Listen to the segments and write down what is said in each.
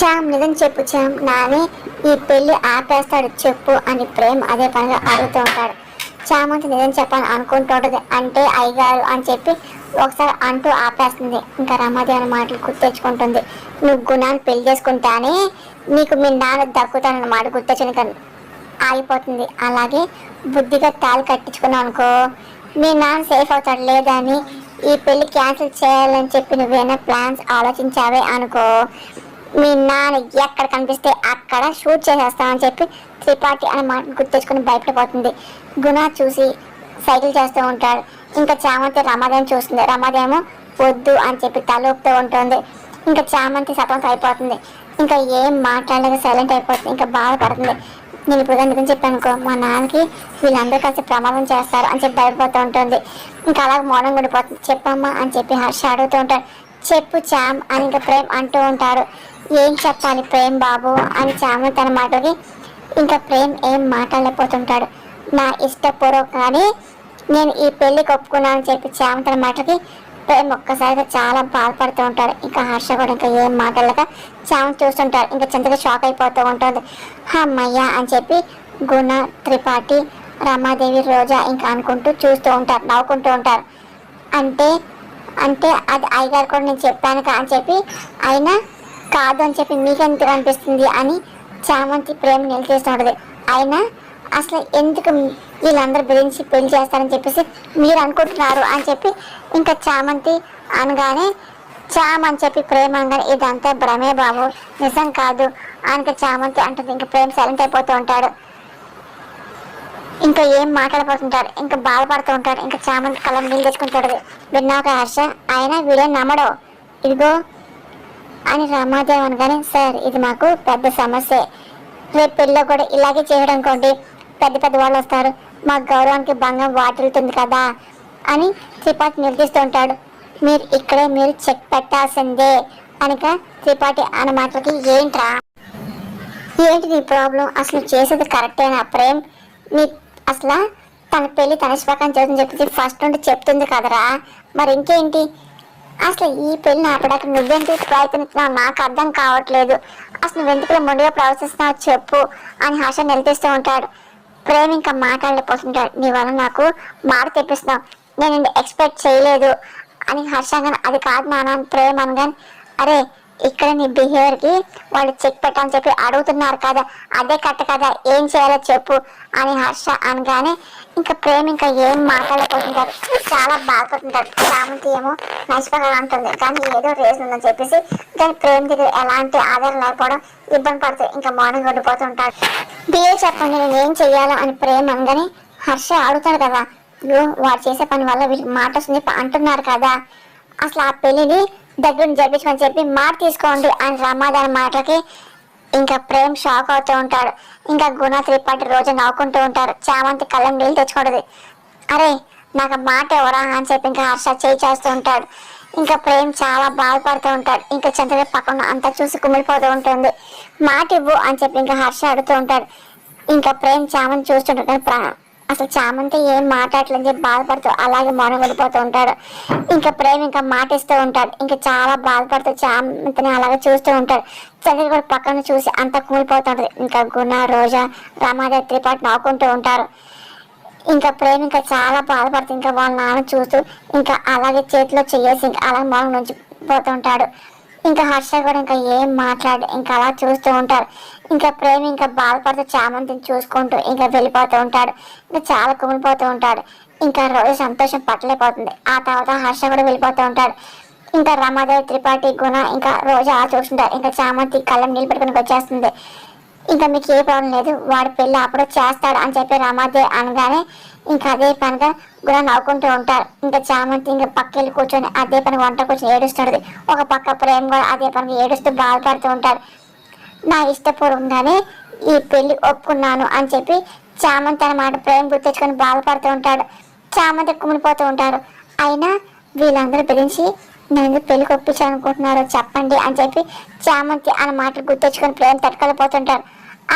చామ్ నిజం చెప్పు చామ్, నాని ఈ పెళ్లి ఆపేస్తాడు చెప్పు అని ప్రేమ్ అదే పనిగా అడుగుతూ ఉంటాడు. చామంతి నిజం చెప్పాలని అనుకుంటుంటది. అంటే అయ్యగారు అని చెప్పి ఒకసారి అంటూ ఆపేస్తుంది. ఇంకా రమాదేవి మాటలు గుర్తు తెచ్చుకుంటుంది. నువ్వు గుణాన్ని పెళ్లి చేసుకుంటానే నీకు మీ నాన్న దక్కుతానన్న మాట గుర్తొచ్చింది కానీ ఆగిపోతుంది. అలాగే బుద్ధిగా తాళి కట్టించుకున్నావు అనుకో మీ నాన్న సేఫ్ అవుతాడు. లేదా అని ఈ పెళ్లి క్యాన్సిల్ చేయాలని చెప్పి నువ్వేనా ప్లాన్స్ ఆలోచించావే అనుకో మీ నాన్న ఎక్కడ కనిపిస్తే అక్కడ షూట్ చేసేస్తామని చెప్పి త్రిపాఠి అనే మాట గుర్తెచ్చుకుని భయపడిపోతుంది. గుణ చూసి సైకిల్ చేస్తూ ఉంటాడు. ఇంకా చామంతి రమాదేవి చూస్తుంది. రమాదేమో వద్దు అని చెప్పి తల ఊపుతూ ఉంటుంది. ఇంకా చామంతి సతమతం అయిపోతుంది. ఇంకా ఏం మాట్లాడలేక సైలెంట్ అయిపోతుంది. ఇంకా బాధపడుతుంది. నేను ఇప్పుడు నిజం చెప్పాను అనుకో మా నాన్నకి వీళ్ళందరూ కలిసి ప్రమాదం చేస్తారు అని చెప్పి భయపడుతూ ఉంటుంది. ఇంకా అలాగే మౌనంగా ఉండిపోతుంది. చెప్పమ్మా అని చెప్పి హర్ష అడుగుతూ ఉంటాడు. చెప్పు చామ్ అని ఇంకా ప్రేమ్ అంటూ ఉంటారు. ఏం చెప్పాలి ప్రేమ్ బాబు అని చాము తన మాటకి ఇంకా ప్రేమ్ ఏం మాట్లాడలేకపోతుంటాడు. నా ఇష్టపూర్వకంగానే నేను ఈ పెళ్లికి ఒప్పుకున్నానని చెప్పి చాము తన మాటకి ప్రేమ్ ఒక్కసారిగా చాలా బాధపడుతూ ఉంటాడు. ఇంకా హర్ష కూడా ఇంకా ఏం మాట్లాడలేక చాము చూస్తుంటాడు. ఇంకా చంద్రగా షాక్ అయిపోతూ ఉంటుంది. అమ్మయ్య అని చెప్పి గుణ, త్రిపాఠి, రమాదేవి, రోజా ఇంకా అనుకుంటూ చూస్తూ ఉంటారు, నవ్వుకుంటూ ఉంటారు. అంటే అంటే అది అయ్యగారు కూడా నేను చెప్పాను అని చెప్పి అయినా కాదు అని చెప్పి మీకెందుకు అనిపిస్తుంది అని చామంతి ప్రేమ నిలిచేస్తుంటది. అయినా అసలు ఎందుకు వీళ్ళందరూ గురించి పెళ్లి చేస్తారని చెప్పేసి మీరు అనుకుంటున్నారు అని చెప్పి ఇంకా చామంతి అనగానే చామ్ అని చెప్పి ప్రేమ అనగానే ఇదంతా భ్రమే బాబు నిజం కాదు అని చామంతి అంటుంది. ఇంకా ప్రేమ సైలెంట్ అయిపోతూ ఉంటాడు. ఇంకా ఏం మాట్లాడిపోతుంటారు. ఇంకా బాధపడుతూ ఉంటారు. ఇంకా చామంతి కళ్ళ నీళ్ళు తెచ్చుకుంటాడు. విన్నాక హర్ష ఆయన వీడే నమ్మడు ఇదిగో అని రమాదేవి అనగానే సార్ ఇది మాకు పెద్ద సమస్య. రేపు పెళ్ళిలో కూడా ఇలాగే చేయడం అనుకోండి పెద్ద పెద్ద వాళ్ళు వస్తారు, మా గౌరవానికి భంగం వాటిల్తుంది కదా అని త్రిపాఠి నిలదీస్తూ ఉంటాడు. మీరు ఇక్కడే మీరు చెక్ పెట్టాల్సిందే అనక త్రిపాఠి అన్న మాటలకి ఏంట్రా ఏంటి నీ ప్రాబ్లం, అసలు చేసేది కరెక్టేనా ప్రేమ్, నీ అసలు తన పెళ్లి తన ఇష్టపక్కన చేస్తుందని చెప్పి ఫస్ట్ నుండి చెప్తుంది కదరా, మరి ఇంకేంటి అసలు ఈ పెళ్లిని ఆపడానికి నువ్వెందుకు ప్రయత్నిస్తున్నావు నాకు అర్థం కావట్లేదు, అసలు నువ్వెందుకు మొండిగా ప్రవర్తిస్తున్నావు చెప్పు అని హర్ష నిలదీస్తూ ఉంటాడు. ప్రేమ్ ఇంకా మాట్లాడలేకపోతుంటాడు. నీ వల్ల నాకు మాట తెప్పిస్తున్నావు, నేను ఎక్స్పెక్ట్ చేయలేదు అని హర్ష అనగానే అది కాదు నాన్న ప్రేమ్ అనగానే అరే ఇక్కడ నీ బిహేవియర్కి వాళ్ళు చెక్ పెట్టాలని చెప్పి అడుగుతున్నారు కదా అదే కట్ట కదా ఏం చేయాలో చెప్పు అని హర్ష అనగానే ఇంకా ప్రేమ్ ఇంకా ఏం మాట్లాడలేకపోతుంటారు. చాలా బాధపడుతుంటారు. చామంతి ఏమో నచ్చిపోగా ఉంటుంది కానీ ఏదో రీజన్ ఉందని చెప్పేసి దాని ప్రేమ్ దగ్గర ఎలాంటి ఆధారం లేకపోవడం ఇబ్బంది పడుతుంది. ఇంకా మార్నింగ్ ఉండిపోతుంటాడు. బిహేవ్ చెప్పండి నేను ఏం చెయ్యాలో అని ప్రేమ్ అనగానే హర్ష అడుగుతాడు కదా వాడు చేసే పని వల్ల వీళ్ళకి మాట వస్తుంది అంటున్నారు కదా అసలు ఆ పెళ్లిని దగ్గర జరిపించమని చెప్పి మాట తీసుకోండి అని రమాదాని మాటలకి ఇంకా ప్రేమ్ షాక్ అవుతూ ఉంటాడు. ఇంకా గుణ, త్రిపాఠి రోజు నవ్వుకుంటూ ఉంటారు. చామంతి కళ్ళం నీళ్ళు తెచ్చుకుంటుంది. అరే నాకు మాట ఎవరా అని చెప్పి ఇంకా హర్ష చేయి చేస్తూ ఉంటాడు. ఇంకా ప్రేమ్ చాలా బాధపడుతూ ఉంటాడు. ఇంకా చంద్రగా పక్కన అంతా చూసి కుమిలిపోతూ ఉంటుంది. మాట ఇవ్వు అని చెప్పి ఇంకా హర్ష అడుగుతూ ఉంటాడు. ఇంకా ప్రేమ్ చామంతి చూస్తుంటాడు. అసలు చామంతి ఏం మాట్లాడలేని చెప్పి బాధపడుతూ అలాగే మౌనం వెళ్ళిపోతూ ఉంటాడు. ఇంకా ప్రేమ్ ఇంకా మాటిస్తూ ఉంటాడు. ఇంకా చాలా బాధపడుతూ చామంతిని అలాగే చూస్తూ ఉంటాడు. చంద్ర కూడా పక్కన చూసి అంతా కూలిపోతుంటది. ఇంకా గుణ, రోజా, రమాదేవి, త్రిపాఠి నవ్వుకుంటూ ఉంటారు. ఇంకా ప్రేమ్ ఇంకా చాలా బాధపడుతూ ఇంకా వాళ్ళ నాన్న చూస్తూ ఇంకా అలాగే చేతిలో చేసి ఇంకా అలాగే మౌనం నుంచి పోతుంటాడు. ఇంకా హర్ష కూడా ఇంకా ఏం మాట్లాడి ఇంకా అలా చూస్తూ ఉంటారు. ఇంకా ప్రేమ్ ఇంకా బాధపడుతూ చామంతిని చూసుకుంటూ ఇంకా వెళ్ళిపోతూ ఉంటాడు. ఇంకా చాలా కుమిలిపోతూ ఉంటాడు. ఇంకా రోజు సంతోషం పట్టలేకపోతుంది. ఆ తర్వాత హర్ష కూడా వెళ్ళిపోతూ ఉంటాడు. ఇంకా రమాదేవి, త్రిపాఠి, గుణ ఇంకా రోజు అలా చూస్తుంటారు. ఇంకా చామంతి కళ్ళం నీళ్ళు పెట్టుకుని వచ్చేస్తుంది. ఇంకా మీకు ఏ ప్రాబ్లం లేదు వాడి పెళ్ళి అప్పుడు చేస్తాడు అని చెప్పి రమాదేవి అనగానే ఇంకా అదే పనిగా కూడా నవ్వుకుంటూ ఉంటారు. ఇంకా చామంతి ఇంకా పక్కెళ్ళి కూర్చొని అదే పని వంట కూర్చొని ఏడుస్తుంది. ఒక పక్క ప్రేమ కూడా అదే పనికి ఏడుస్తూ బాధపడుతూ ఉంటారు. నా ఇష్టపూర్వకంగానే ఈ పెళ్లి ఒప్పుకున్నాను అని చెప్పి చామంతి అన్నమాట ప్రేమ గుర్తెచ్చుకొని బాధపడుతూ ఉంటాడు. చామంతి కుమిలిపోతూ ఉంటారు. అయినా వీళ్ళందరూ గురించి నేను పెళ్లికి ఒప్పించాలనుకుంటున్నారు చెప్పండి అని చెప్పి చామంతి అన్న మాటలు గుర్తెచ్చుకొని ప్రేమ తట్టుకోలేకపోతుంటారు.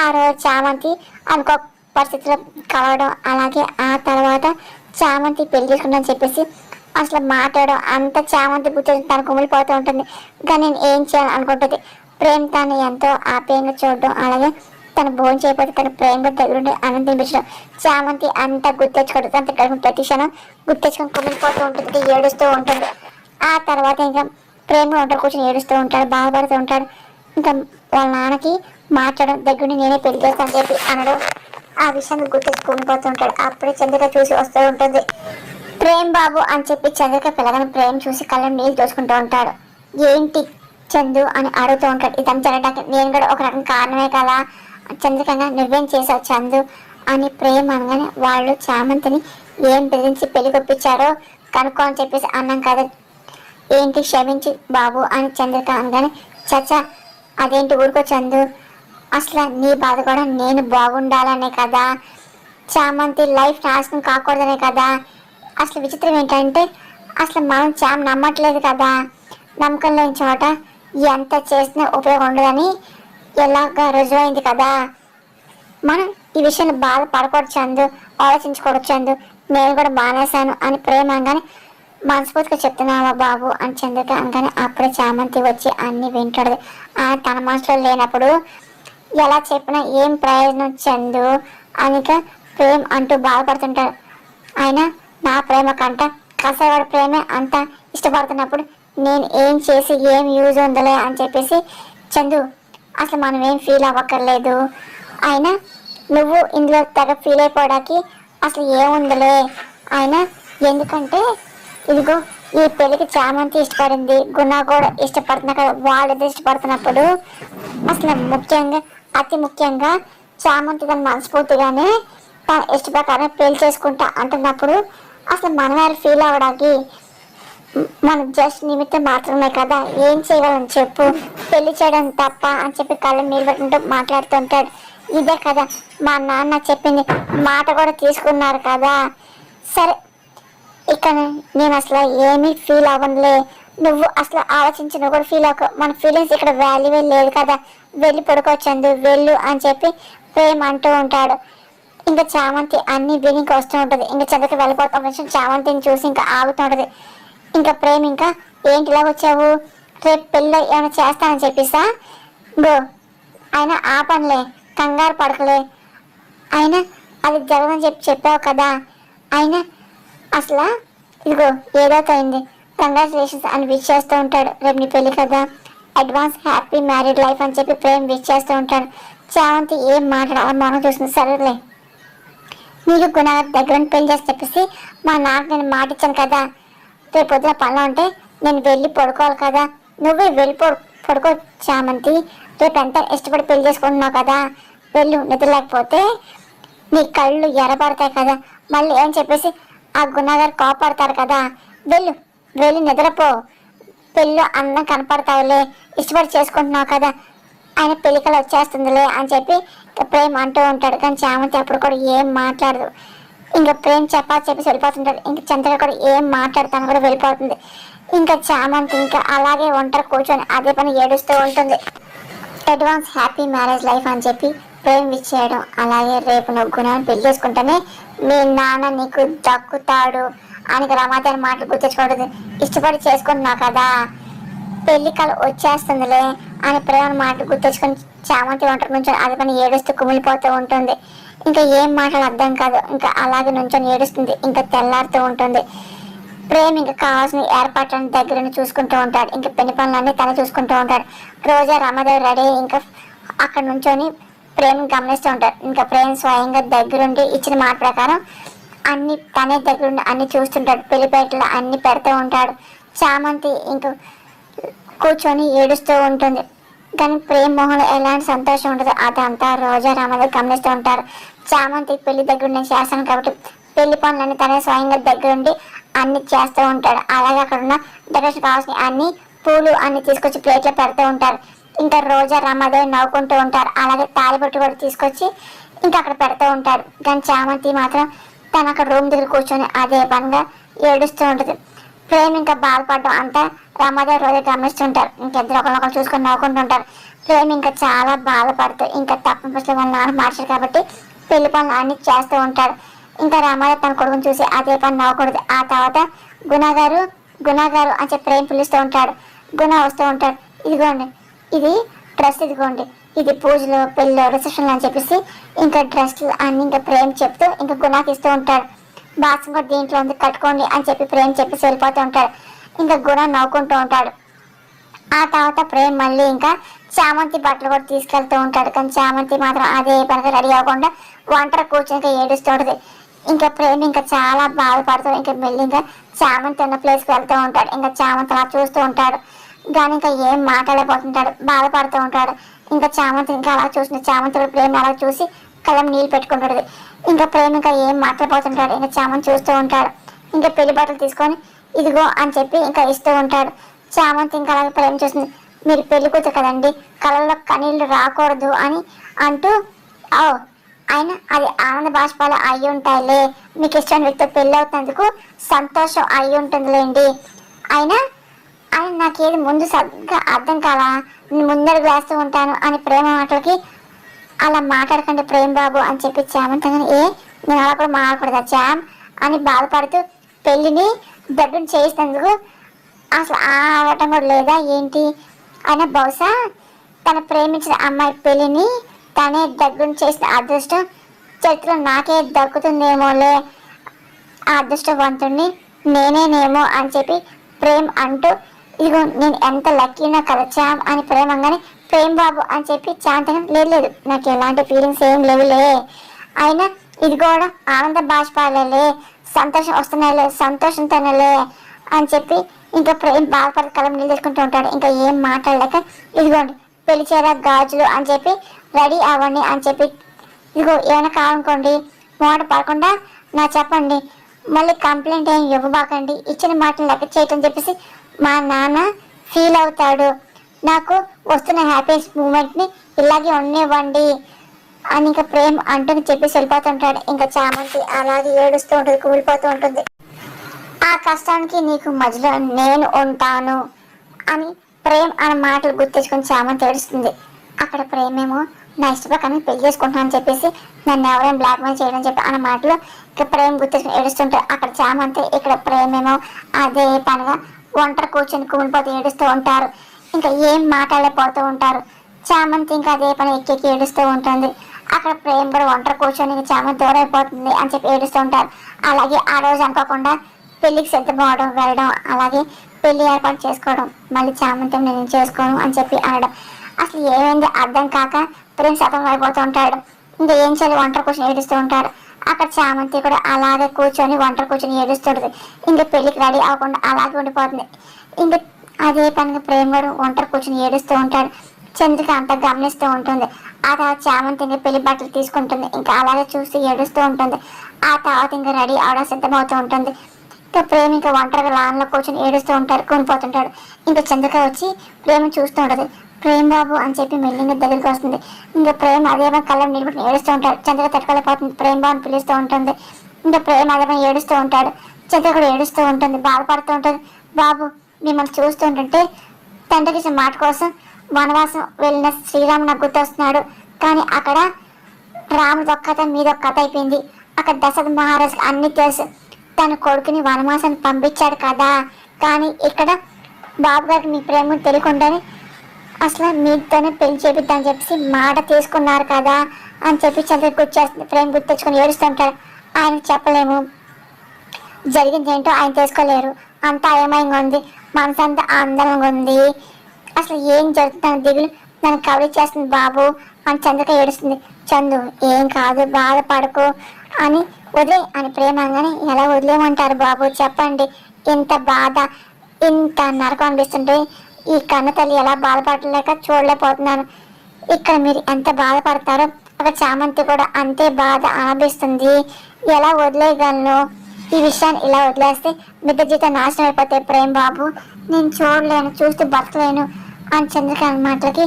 ఆ రోజు చామంతి అనుకో పరిస్థితిలో కలవడం అలాగే ఆ తర్వాత చామంతి పెళ్లి చేసుకుందని చెప్పేసి అసలు మాట్లాడడం అంత చామంతి గుర్తు తను కుమిలిపోతూ ఉంటుంది. కానీ నేను ఏం చేయాలి అనుకుంటుంది. ప్రేమ్ తను ఎంతో ఆప్యాయంగా చూడడం, అలాగే తను భోజనం చేయకపోతే తన ప్రేమగా దగ్గరుండి అన్నం తినిపించడం, చామంతి అంతా గుర్తెచ్చుకోవడం, తన గడిపిన ప్రతి క్షణం గుర్తెచ్చుకొని కుమిలిపోతూ ఉంటుంది, ఏడుస్తూ ఉంటుంది. ఆ తర్వాత ఇంకా ప్రేమగా ఉంటాడు, కూర్చొని ఏడుస్తూ ఉంటాడు, బాధపడుతూ ఉంటాడు. ఇంకా వాళ్ళ నాన్నకి మాట్లాడడం, దగ్గరుండి నేనే పెళ్లి చేస్తాను చెప్పి అనడం, ఆ విషయాన్ని గుర్తెచ్చి కుమిలిపోతూ ఉంటాడు. అప్పుడే చంద్రిక చూసి వస్తూ ఉంటుంది. ప్రేమ్ బాబు అని చెప్పి చంద్రిక పిల్లగాని ప్రేమ్ చూసి కళ్ళని నీళ్ళు దోచుకుంటూ ఉంటాడు. ఏంటి చందు అని అడుగుతూ ఉంటాడు. ఇదంతా జరగడానికి నేను కూడా ఒక రకం కారణమే కదా, చంద్రికంగా నువ్వేం చేసావు చందు అని ప్రేమ్ అనగానే, వాళ్ళు చామంతిని ఏం బెదిరించి పెళ్లి కొప్పించారో కనుక్కో అని చెప్పేసి అన్నాం కదా, ఏంటి క్షమించి బాబు అని చంద్రిక అనగానే, చచ్చా అదేంటి ఊరుకో చందు, అసలు నీ బాధ కూడా నేను బాగుండాలనే కదా, చామంతి లైఫ్ నాశనం కాకూడదనే కదా. అసలు విచిత్రం ఏంటంటే అసలు మనం చామ్ నమ్మట్లేదు కదా, నమ్మకం లేని చోట ఎంత చేసినా ఉపయోగం ఉండదని ఎలాగా రుజువైంది కదా. మనం ఈ విషయాన్ని బాధపడకూడదు చందు, ఆలోచించకూడదు చందు, నేను కూడా మానేశాను అని ప్రేమ అనగానే, మనస్ఫూర్తిగా చెప్తున్నావా బాబు అని చంద్రిక అనగానే, అప్పుడే చామంతి వచ్చి అన్ని వింటాడు. తన మనసులో లేనప్పుడు ఎలా చెప్పినా ఏం ప్రయోజనం చందు అనిక ప్రేమ్ అంటూ బాధపడుతుంటాడు. అయినా నా ప్రేమ కంట కసవాడి ప్రేమే అంత ఇష్టపడుతున్నప్పుడు నేను ఏం చేసి ఏం యూజ్ ఉందలే అని చెప్పేసి, చందు అసలు మనం ఏం ఫీల్ అవ్వక్కర్లేదు, అయినా నువ్వు ఇందులో తెగ ఫీల్ అయిపోవడానికి అసలు ఏముందలే, అయినా ఎందుకంటే ఇదిగో ఈ పెళ్లికి చామంతి ఇష్టపడింది, గుణ కూడా ఇష్టపడుతున్నా కదా, వాళ్ళిద్దరు ఇష్టపడుతున్నప్పుడు అసలు ముఖ్యంగా అతి ముఖ్యంగా చామంతి తన మనస్ఫూర్తిగానే తన ఇష్ట ప్రకారం పెళ్లి చేసుకుంటా అంటున్నప్పుడు అసలు మనం ఎవరు ఫీల్ అవ్వడానికి, మన జస్ట్ నిమిత్తం మాత్రమే కదా, ఏం చేయగలని చెప్పు, పెళ్లి చేయడం తప్ప అని చెప్పి కళ్ళు నిలబెట్టుకుంటూ మాట్లాడుతుంటాడు. ఇదే కదా మా నాన్న చెప్పింది, మాట కూడా తీసుకున్నారు కదా. సరే ఇక్కడ నేను అసలు ఏమీ ఫీల్ అవ్వనులే, నువ్వు అసలు ఆలోచించి నువ్వు కూడా ఫీల్ అవ్వకు, మన ఫీలింగ్స్ ఇక్కడ వాల్యూవే లేదు కదా, వెళ్ళి పడుకోవచ్చందు వెళ్ళు అని చెప్పి ప్రేమ్ అంటూ ఉంటాడు. ఇంకా చామంతి అన్ని వినికి వస్తూ ఉంటుంది. ఇంకా చంద్రకి వెళ్ళిపోతాం విషయం చామంతిని చూసి ఇంకా ఆగుతూ ఉంటుంది. ఇంకా ప్రేమ్ ఇంకా ఏంటి ఇలా వచ్చావు, రేపు పెళ్ళి ఏమైనా చేస్తానని చెప్పేసా, గో అయినా ఆ పనిలే, కంగారు పడకలే, అయినా అది జరగదని చెప్పావు కదా, అయినా అసలు ఇదిగో ఏదో అయింది, కంగ్రాచులేషన్స్ అని విష్ చేస్తూ ఉంటాడు. రేపు నీ పెళ్ళి కదా, అడ్వాన్స్ హ్యాపీ మ్యారీడ్ లైఫ్ అని చెప్పి ప్రేమ్ విష్ చేస్తూ ఉంటాడు. చామంతి ఏం మాట్లాడాలి మనం చూస్తుంది. సరేలే నీకు గుణగారి దగ్గర పెళ్లి చేసి చెప్పేసి మా నాకు నేను మాట ఇచ్చాను కదా, రేపు పొద్దున పనిలో ఉంటే నేను వెళ్ళి పడుకోవాలి కదా, నువ్వే వెళ్ళి పడుకో చామంతి, రేపు ఎంత ఇష్టపడి పెళ్లి చేసుకుంటున్నావు కదా, వెళ్ళు, నిద్ర లేకపోతే నీ కళ్ళు ఎర్రబడతాయి కదా, మళ్ళీ ఏం చెప్పేసి ఆ గుణగారు కోపడతారు కదా, వెళ్ళు వెళ్ళి నిద్రపో, పెళ్ళి అందం కనపడతావులే, ఇష్టపడి చేసుకుంటున్నావు కదా, ఆయన పెళ్ళికలు వచ్చేస్తుందిలే అని చెప్పి ప్రేమ్ అంటూ ఉంటాడు. కానీ చామంతి అప్పుడు కూడా ఏం మాట్లాడదు. ఇంకా ప్రేమ్ చెప్పేసి వెళ్ళిపోతుంటాడు. ఇంకా చంద్రిక కూడా ఏం మాట్లాడుతాను కూడా వెళ్ళిపోతుంది. ఇంకా చామంతి ఇంకా అలాగే ఒంటరి కూర్చొని అదే పని ఏడుస్తూ ఉంటుంది. అడ్వాన్స్ హ్యాపీ మ్యారేజ్ లైఫ్ అని చెప్పి ప్రేమ్ విష్ చేయడం, అలాగే రేపు నువ్వు గుణాన్ని పెళ్లి చేసుకుంటేనే మీ నాన్న నీకు దక్కుతాడు అని రమాదేవి మాటలు గుర్తించుకోవడం, ఇష్టపడి చేసుకుంటున్నావు కదా, పెళ్లి కళ వచ్చేస్తుందిలే అని ప్రేమ మాటలు గుర్తించుకొని చామంతి ఒంటరి నుంచొని అది పని ఏడుస్తూ కుమిలిపోతూ ఉంటుంది. ఇంకా ఏం మాటలు అర్థం కాదు, ఇంకా అలాగే నుంచొని ఏడుస్తుంది. ఇంకా తెల్లారుతూ ఉంటుంది. ప్రేమ్ ఇంకా కావాల్సిన ఏర్పాట్లను దగ్గరని చూసుకుంటూ ఉంటాడు. ఇంకా పెళ్లి పనులన్నీ తనే చూసుకుంటూ ఉంటాడు. రోజా రమాదేవి రెడీ ఇంకా అక్కడ నుంచొని ప్రేమ్ గమనిస్తూ ఉంటాడు. ఇంకా ప్రేమ్ స్వయంగా దగ్గరుండి ఇచ్చిన మాట ప్రకారం అన్ని తనే దగ్గరుండి అన్ని చూస్తుంటాడు. పెళ్లిపేటలో అన్ని పెడుతూ ఉంటాడు. చామంతి ఇంకా కూర్చొని ఏడుస్తూ ఉంటుంది. కానీ ప్రేమ్ మోహన్ ఎలాంటి సంతోషం ఉండదు. అదంతా రోజా రామదేవి గమనిస్తూ ఉంటారు. చామంతి పెళ్లి దగ్గర నేను చేస్తాను కాబట్టి పెళ్లి పనులన్నీ తనే స్వయంగా దగ్గరుండి అన్ని చేస్తూ ఉంటాడు. అలాగే అక్కడ ఉన్న డెకరేషన్ కావాల్సిన అన్ని పూలు అన్ని తీసుకొచ్చి ప్లేట్లో పెడుతూ ఉంటారు. ఇంకా రోజా రామాదేవి నవ్వుకుంటూ ఉంటారు. అలాగే తాలిబొట్టు కూడా తీసుకొచ్చి ఇంకా అక్కడ పెడుతూ ఉంటారు. కానీ చామంతి మాత్రం తను అక్కడ రూమ్ దగ్గర కూర్చొని అదే పనిగా ఏడుస్తూ ఉంటుంది. ప్రేమ్ ఇంకా బాధపడడం అంతా రామాదేవి రోజు గమనిస్తుంటారు. ఇంకిద్దరు ఒకరినొకరు చూసుకొని నవ్వుకుంటుంటారు. ప్రేమ్ ఇంకా చాలా బాధపడుతూ ఇంకా తప్పని పరిస్థితి వాళ్ళ నాన్న మార్చారు కాబట్టి పెళ్లి పనులు అన్ని చేస్తూ ఉంటాడు. ఇంకా రామాదేవి తన కొడుకుని చూసి అదే పని నవ్వకూడదు. ఆ తర్వాత గుణగారు అని చెప్పి ప్రేమ్ పిలుస్తూ ఉంటాడు. గుణ వస్తూ ఉంటాడు. ఇదిగోండి ఇది డ్రెస్ ఇదిగోండి, ఇది పూజలో పెళ్ళిలో రిసెప్షన్ అని చెప్పేసి ఇంకా డ్రెస్లు అన్ని ఇంకా ప్రేమ్ చెప్తూ ఇంకా గుణాకి ఇస్తూ ఉంటాడు. బాక్స్ కూడా దీంట్లో ఉంది కట్టుకోండి అని చెప్పి ప్రేమ్ చెప్పేసి వెళ్ళిపోతూ ఉంటాడు. ఇంకా గుణ నవ్వుకుంటూ ఉంటాడు. ఆ తర్వాత ప్రేమ్ మళ్ళీ ఇంకా చామంతి బట్టలు కూడా తీసుకెళ్తూ ఉంటాడు. కానీ చామంతి మాత్రం అదే పనిగా రెడీ అవ్వకుండా ఒంటరి కూర్చొని ఇంకా ఏడుస్తూ ఉంటుంది. ఇంకా ప్రేమ్ ఇంకా చాలా బాధపడుతూ ఇంకా మళ్ళీ ఇంకా చామంతి ఉన్న ప్లేస్కి వెళ్తూ ఉంటాడు. ఇంకా చామంతి అలా చూస్తూ ఉంటాడు కానీ ఇంకా ఏం మాట్లాడలేకపోతుంటాడు, బాధపడుతూ ఉంటాడు. ఇంకా చామంతి ఇంకా అలా చూసిన చామంతి ప్రేమ్ అలా చూసి కళ్ళం నీళ్ళు పెట్టుకుంటాడు. ఇంకా ప్రేమ్ ఇంకా ఏం మాట్లాడిపోతుంటాడు. ఇంకా చామంతి చూస్తూ ఉంటాడు. ఇంకా పెళ్లి బట్టలు తీసుకొని ఇదిగో అని చెప్పి ఇంకా ఇస్తూ ఉంటాడు. చామంతి ఇంకా అలాగే ప్రేమ చూస్తుంది. మీరు పెళ్లి కూతురు కదండి, కళ్ళల్లో కనీళ్ళు రాకూడదు అని అంటూ ఓ అయినా అది ఆనంద బాష్పాలు అయి ఉంటాయిలే, మీకు ఇష్టమైన వ్యక్తితో పెళ్ళి అవుతున్నందుకు సంతోషం అయి ఉంటుందిలేండి. అయినా ఆయన నాకేది ముందు సరిగ్గా అర్థం కాలా, నేను ముందడుగు వేస్తూ ఉంటాను అని ప్రేమ మాటలకి అలా మాట్లాడకండి ప్రేమ్ బాబు అని చెప్పి చామంతగానే నేను అలా కూడా మాట్లాడకూడదా చామ్ అని బాధపడుతూ పెళ్ళిని దగ్గర చేసినందుకు అసలు ఆడటం కూడా లేదా ఏంటి, అయినా బహుశా తను ప్రేమించిన అమ్మాయి పెళ్ళిని తనే దగ్గర చేసిన అదృష్టం చరిత్రలో నాకే దక్కుతుందేమోలే, ఆ అదృష్టవంతుణ్ణి నేనేనేమో అని చెప్పి ప్రేమ్ అంటూ ఇదిగో నేను ఎంత లక్కీనో కదా చామ్ అని ప్రేమంగానే ప్రేమ్ బాబు అని చెప్పి చాంతగా లేదు నాకు ఎలాంటి ఫీలింగ్స్ ఏం లేవులే, అయినా ఇది కూడా ఆనంద బాష్పాలే, సంతోషం వస్తున్నాయిలే, సంతోషంతోనేలే అని చెప్పి ఇంకా ప్రేమ్ బాధపడి కలం నిలదెట్టుకుంటూ ఉంటాడు. ఇంకా ఏం మాట్లాడలేక ఇదిగోండి పెళ్లి చీర గాజులు అని చెప్పి రెడీ అవ్వండి అని చెప్పి ఇదిగో ఏమైనా కావాలనుకోండి మాట పడకుండా నా చెప్పండి, మళ్ళీ కంప్లైంట్ ఏం ఇవ్వబాకండి, ఇచ్చిన మాటలు లెక్క చేయటం చెప్పేసి మా నాన్న ఫీల్ అవుతాడు, నాకు వస్తున్న హ్యాపీనెస్ మూమెంట్ని ఇలాగే ఉండనివ్వండి అని ఇంకా ప్రేమ్ అంటూ చెప్పేసి వెళ్ళిపోతుంటాడు. ఇంకా చామంతి అలాగే ఏడుస్తూ ఉంటుంది, కూలిపోతూ ఉంటుంది. ఆ కష్టానికి నీకు మధ్యలో నేను ఉంటాను అని ప్రేమ్ అనే మాటలు గుర్తించుకొని చామంతి ఏడుస్తుంది. అక్కడ ప్రేమేమో నా ఇష్టప్రకారం పెళ్లి చేసుకుంటానని చెప్పేసి నన్ను ఎవరైనా బ్లాక్మెయిల్ చేయడం చెప్పి అన్న మాటలు ఇక ప్రేమ్ గుర్తించుకొని ఏడుస్తుంటారు. అక్కడ చామంతి ఇక్కడ ప్రేమేమో అదే పనిగా ఒంటరి కూర్చొని కుమిలిపోతూ ఏడుస్తూ ఉంటారు. ఇంకా ఏం మాట్లాడలేకపోతూ ఉంటారు. చామంతి ఇంకా అదే పని ఎక్కి ఏడుస్తూ ఉంటుంది. అక్కడ ప్రేమ్ కూడా ఒంటరి కూర్చొని చామంతి దూరం అయిపోతుంది అని చెప్పి ఏడుస్తూ ఉంటారు. అలాగే ఆ రోజు అనుకోకుండా పెళ్లికి సిద్ధమవడం వెళ్ళడం, అలాగే పెళ్లి ఏర్పాటు చేసుకోవడం, మళ్ళీ చామంతి నేను చేసుకోను అని చెప్పి అనడం, అసలు ఏమైంది అర్థం కాక ప్రేమ్ సతం అయిపోతూ ఉంటాడు. ఇంకా ఏం చేయాలి ఒంటరి కూర్చొని ఏడుస్తూ ఉంటాడు. అక్కడ చామంతి కూడా అలాగే కూర్చొని ఒంటరి కూర్చొని ఏడుస్తుంటుంది. ఇంకా పెళ్లికి రెడీ అవ్వకుండా అలాగే ఉండిపోతుంది. ఇంకా అదే పనిగా ప్రేమ్ కూడా ఒంటరి కూర్చొని ఏడుస్తూ ఉంటాడు. చంద్రిక అంతా గమనిస్తూ ఉంటుంది. ఆ తర్వాత చామంతి ఇంకా పెళ్లి బట్టలు తీసుకుంటుంది. ఇంకా అలాగే చూసి ఏడుస్తూ ఉంటుంది. ఆ తర్వాత ఇంకా రెడీ అవడం సిద్ధమవుతూ ఉంటుంది. ఇంకా ప్రేమ ఇంకా ఒంటరిగా లాన్లో కూర్చొని ఏడుస్తూ ఉంటాడు, కొనిపోతుంటాడు. ఇంకా చంద్రిక వచ్చి ప్రేమ చూస్తూ ఉంటుంది. ప్రేమ్ బాబు అని చెప్పి మెల్లిగా దగ్గరికి వస్తుంది. ఇంకా ప్రేమ అదే కళ్ళని నిలబెట్టి ఏడుస్తూ ఉంటాడు. చంద్రిక తట్టుకోలేకపోతుంది, ప్రేమ్ బాబు అని పిలుస్తూ ఉంటుంది. ఇంకా ప్రేమ అదే ఏడుస్తూ ఉంటాడు. చంద్రిక కూడా ఏడుస్తూ ఉంటుంది, బాధపడుతూ ఉంటుంది. బాబు మిమ్మల్ని చూస్తుంటుంటే తండ్రికి ఇచ్చిన మాట కోసం వనవాసం వెళ్ళిన శ్రీరాము నాకు గుర్తొస్తున్నాడు. కానీ అక్కడ రాముడి ఒక కథ మీదొక కథ అయిపోయింది. అక్కడ దశరథ మహారాజుకి అన్ని తెలుసు, తన కొడుకుని వనవాసాన్ని పంపించాడు కదా, కానీ ఇక్కడ బాబు గారికి మీ ప్రేమ తెలియకుండానే అసలు మీతోనే పెళ్లి చేపిద్దామని చెప్పేసి మాట తీసుకున్నారు కదా అని చెప్పి చంద్ర గుర్తేస్తుంది. ప్రేమ గుర్తెచ్చుకొని ఏడుస్తుంటాడు. ఆయనకు చెప్పలేము, జరిగింది ఏంటో ఆయన తెలుసుకోలేరు, అంతా అయమయంగా ఉంది, మనసంతా ఆందోళనగా ఉంది, అసలు ఏం జరుగుతుంది దిగులు నన్ను కవర్ చేస్తుంది బాబు అని చంద్రిక ఏడుస్తుంది. చందు ఏం కాదు బాధపడకు అని వదిలే అని ప్రేమంగానే ఎలా వదిలేమంటారు బాబు చెప్పండి, ఇంత బాధ ఇంత నరకం అనిపిస్తుంటే ఈ కన్న తల్లి ఎలా బాధపడలేక చూడలేకపోతున్నాను. ఇక్కడ మీరు ఎంత బాధపడతారో అక్కడ చామంతి కూడా అంతే బాధ అనిపిస్తుంది, ఎలా వదిలేయగలను, ఈ విషయాన్ని ఇలా వదిలేస్తే మిగతా జీవితం నాశనం అయిపోతాయి ప్రేమ్ బాబు, నేను చూడలేను, చూస్తూ బతకలేను అని చంద్రిక అన్న మాటలకి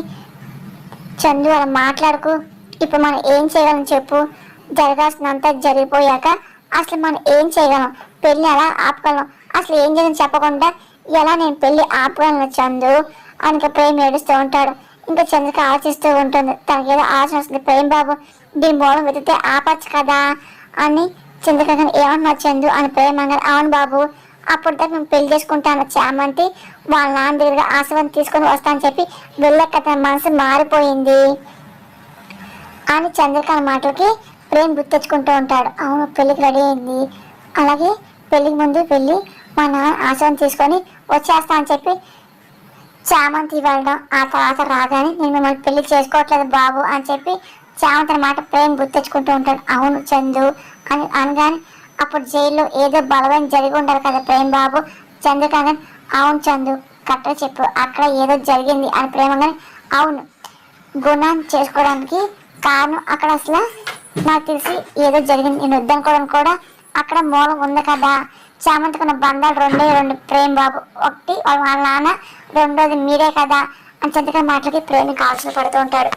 చందు అలా మాట్లాడుకు, ఇప్పుడు మనం ఏం చేయగలం చెప్పు, జరగాల్సినంత జరిగిపోయాక అసలు మనం ఏం చేయగలం, పెళ్ళి ఎలా ఆపగలం, అసలు ఏం చేయని చెప్పకుండా ఎలా నేను పెళ్ళి ఆపగలను చందు అని ప్రేమ్ ఏడుస్తూ ఉంటాడు. ఇంకా చంద్రిక ఆలోచిస్తూ ఉంటుంది. తనకి ఏదో ఆలోచన వస్తుంది, ప్రేమ్ బాబు దీని మూలం వెతికితే ఆపచ్చు కదా అని చంద్రిక ఏమన్నా చందు అని ప్రేమ అవును బాబు అప్పుడు దాకా మేము పెళ్లి చేసుకుంటాను చామంతి వాళ్ళ నాన్న దగ్గర ఆశీర్వాదం తీసుకొని వస్తా అని చెప్పి వెళ్ళాక తన మనసు మారిపోయింది అని చంద్రకాంత్ మాటలకి ప్రేమ్ గుర్తెచ్చుకుంటూ ఉంటాడు. అవును, పెళ్ళికి రెడీ అయింది, అలాగే పెళ్ళికి ముందు వెళ్ళి మా నాన్న ఆశీర్వాదం తీసుకొని వచ్చేస్తా అని చెప్పి చామంతి వెళ్ళడం. ఆ తర్వాత రాగానే నేను మిమ్మల్ని పెళ్లి చేసుకోవట్లేదు బాబు అని చెప్పి చామంతి మాట ప్రేమ్ గుర్తెచ్చుకుంటూ ఉంటాడు. అవును చందు అని అనగానే అప్పుడు జైల్లో ఏదో బలమైన జరిగి ఉండాలి కదా ప్రేమ్ బాబు. చంద్రకాంత్ అవును చందు కరెక్ట్గా చెప్పు, అక్కడ ఏదో జరిగింది అని ప్రేమగానే అవును, గుణాన్ని చేసుకోవడానికి కారణం అక్కడ అసలు నాకు తెలిసి ఏదో జరిగింది, నేను వద్దనుకోవడం కూడా అక్కడ మూలం ఉంది కదా. చామంతికున్న బంధాలు రెండు ప్రేమ్ బాబు, ఒకటి వాళ్ళ నాన్న, రెండోది మీరే కదా అని చంద్రకాంత్ మాటలకి ప్రేమి కాల్చిన పడుతూ ఉంటాడు.